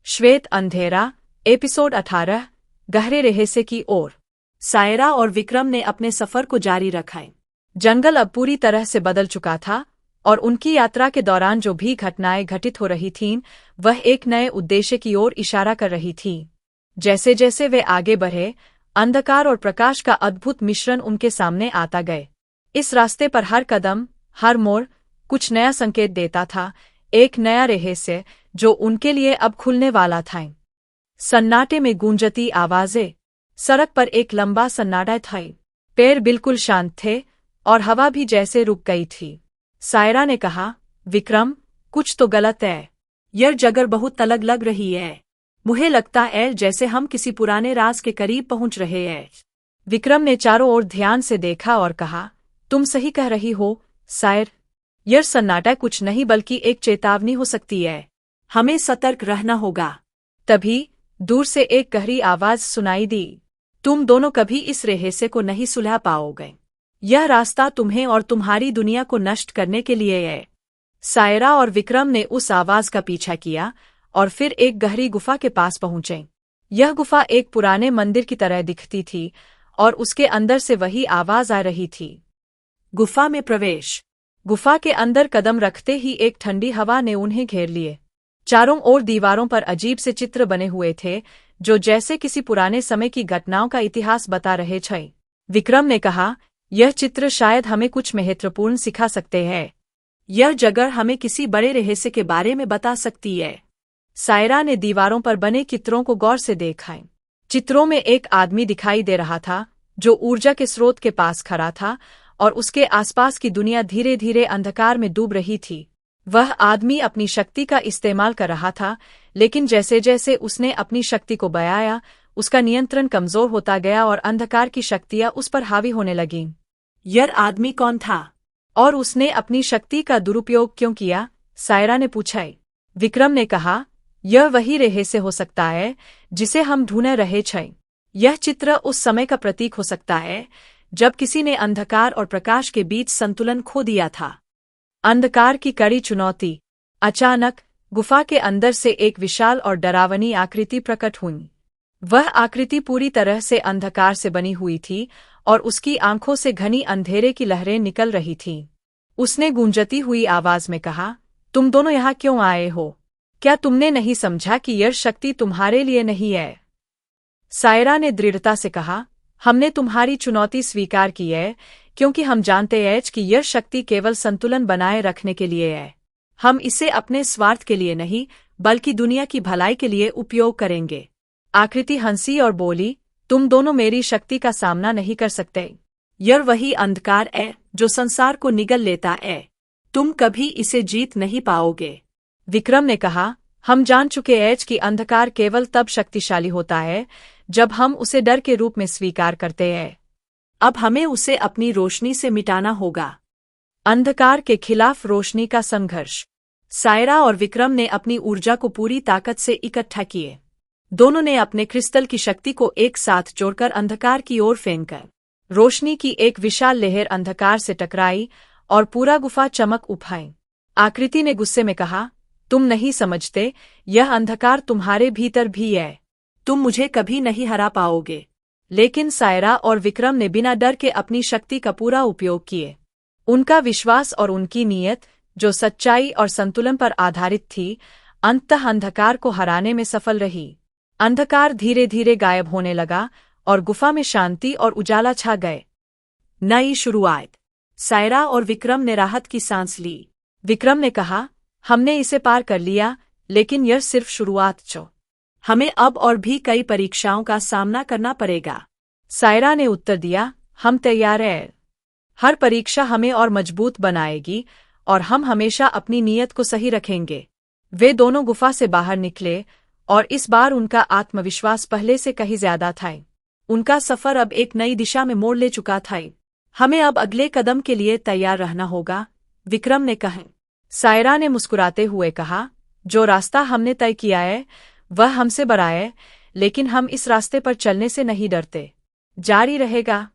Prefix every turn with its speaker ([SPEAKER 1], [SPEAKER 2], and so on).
[SPEAKER 1] श्वेत अंधेरा, एपिसोड 18, गहरे रहस्य की ओर। सायरा और विक्रम ने अपने सफर को जारी रखा। जंगल अब पूरी तरह से बदल चुका था और उनकी यात्रा के दौरान जो भी घटनाएं घटित हो रही थीं, वह एक नए उद्देश्य की ओर इशारा कर रही थीं। जैसे जैसे वे आगे बढ़े, अंधकार और प्रकाश का अद्भुत मिश्रण उनके सामने आता गए। इस रास्ते पर हर कदम, हर मोड़ कुछ नया संकेत देता था, एक नया रहस्य जो उनके लिए अब खुलने वाला था। सन्नाटे में गूंजती आवाजें। सड़क पर एक लंबा सन्नाटा था। पेड़ बिल्कुल शांत थे और हवा भी जैसे रुक गई थी। सायरा ने कहा, विक्रम, कुछ तो गलत है। यह जगह बहुत अलग लग रही है। मुझे लगता है जैसे हम किसी पुराने राज के करीब पहुंच रहे हैं। विक्रम ने चारों ओर ध्यान से देखा और कहा, तुम सही कह रही हो, सायर। यह सन्नाटा कुछ नहीं बल्कि एक चेतावनी हो सकती है। हमें सतर्क रहना होगा। तभी दूर से एक गहरी आवाज सुनाई दी, तुम दोनों कभी इस रहस्य को नहीं सुलझा पाओगे। यह रास्ता तुम्हें और तुम्हारी दुनिया को नष्ट करने के लिए है। सायरा और विक्रम ने उस आवाज का पीछा किया और फिर एक गहरी गुफा के पास पहुंचे। यह गुफा एक पुराने मंदिर की तरह दिखती थी और उसके अंदर से वही आवाज आ रही थी। गुफा में प्रवेश। गुफा के अंदर कदम रखते ही एक ठंडी हवा ने उन्हें घेर लिए। चारों ओर दीवारों पर अजीब से चित्र बने हुए थे, जो जैसे किसी पुराने समय की घटनाओं का इतिहास बता रहे थे। विक्रम ने कहा, यह चित्र शायद हमें कुछ महत्वपूर्ण सिखा सकते हैं। यह जगह हमें किसी बड़े रहस्य के बारे में बता सकती है। सायरा ने दीवारों पर बने चित्रों को गौर से देखा। चित्रों में एक आदमी दिखाई दे रहा था, जो ऊर्जा के स्रोत के पास खड़ा था और उसके आसपास की दुनिया धीरे धीरे अंधकार में डूब रही थी। वह आदमी अपनी शक्ति का इस्तेमाल कर रहा था, लेकिन जैसे जैसे उसने अपनी शक्ति को बढ़ाया, उसका नियंत्रण कमजोर होता गया और अंधकार की शक्तियां उस पर हावी होने लगीं। यह आदमी कौन था और उसने अपनी शक्ति का दुरुपयोग क्यों किया? सायरा ने पूछा। विक्रम ने कहा, यह वही रहस्य हो सकता है जिसे हम ढूंढ रहे थे। यह चित्र उस समय का प्रतीक हो सकता है जब किसी ने अंधकार और प्रकाश के बीच संतुलन खो दिया था। अंधकार की कड़ी चुनौती। अचानक गुफा के अंदर से एक विशाल और डरावनी आकृति प्रकट हुई। वह आकृति पूरी तरह से अंधकार से बनी हुई थी और उसकी आंखों से घनी अंधेरे की लहरें निकल रही थीं। उसने गूंजती हुई आवाज में कहा, तुम दोनों यहाँ क्यों आए हो? क्या तुमने नहीं समझा कि यह शक्ति तुम्हारे लिए नहीं है? सायरा ने दृढ़ता से कहा, हमने तुम्हारी चुनौती स्वीकार की है, क्योंकि हम जानते हैं कि यह शक्ति केवल संतुलन बनाए रखने के लिए है। हम इसे अपने स्वार्थ के लिए नहीं, बल्कि दुनिया की भलाई के लिए उपयोग करेंगे। आकृति हंसी और बोली, तुम दोनों मेरी शक्ति का सामना नहीं कर सकते। यह वही अंधकार है जो संसार को निगल लेता है। तुम कभी इसे जीत नहीं पाओगे। विक्रम ने कहा, हम जान चुके हैं कि अंधकार केवल तब शक्तिशाली होता है जब हम उसे डर के रूप में स्वीकार करते हैं। अब हमें उसे अपनी रोशनी से मिटाना होगा। अंधकार के खिलाफ रोशनी का संघर्ष। सायरा और विक्रम ने अपनी ऊर्जा को पूरी ताकत से इकट्ठा किए। दोनों ने अपने क्रिस्टल की शक्ति को एक साथ जोड़कर अंधकार की ओर फेंकर रोशनी की एक विशाल लहर अंधकार से टकराई और पूरा गुफा चमक उठाई। आकृति ने गुस्से में कहा, तुम नहीं समझते, यह अंधकार तुम्हारे भीतर भी है। तुम मुझे कभी नहीं हरा पाओगे। लेकिन सायरा और विक्रम ने बिना डर के अपनी शक्ति का पूरा उपयोग किए। उनका विश्वास और उनकी नीयत, जो सच्चाई और संतुलन पर आधारित थी, अंततः अंधकार को हराने में सफल रही। अंधकार धीरे धीरे गायब होने लगा और गुफा में शांति और उजाला छा गए। नई शुरुआत। सायरा और विक्रम ने राहत की सांस ली। विक्रम ने कहा, हमने इसे पार कर लिया, लेकिन यह सिर्फ शुरुआत छो। हमें अब और भी कई परीक्षाओं का सामना करना पड़ेगा। सायरा ने उत्तर दिया, हम तैयार हैं। हर परीक्षा हमें और मजबूत बनाएगी और हम हमेशा अपनी नीयत को सही रखेंगे। वे दोनों गुफा से बाहर निकले और इस बार उनका आत्मविश्वास पहले से कहीं ज्यादा था। उनका सफर अब एक नई दिशा में मोड़ ले चुका था। हमें अब अगले कदम के लिए तैयार रहना होगा, विक्रम ने कहा। सायरा ने मुस्कुराते हुए कहा, जो रास्ता हमने तय किया है वह हमसे बड़ा है, लेकिन हम इस रास्ते पर चलने से नहीं डरते। जारी रहेगा।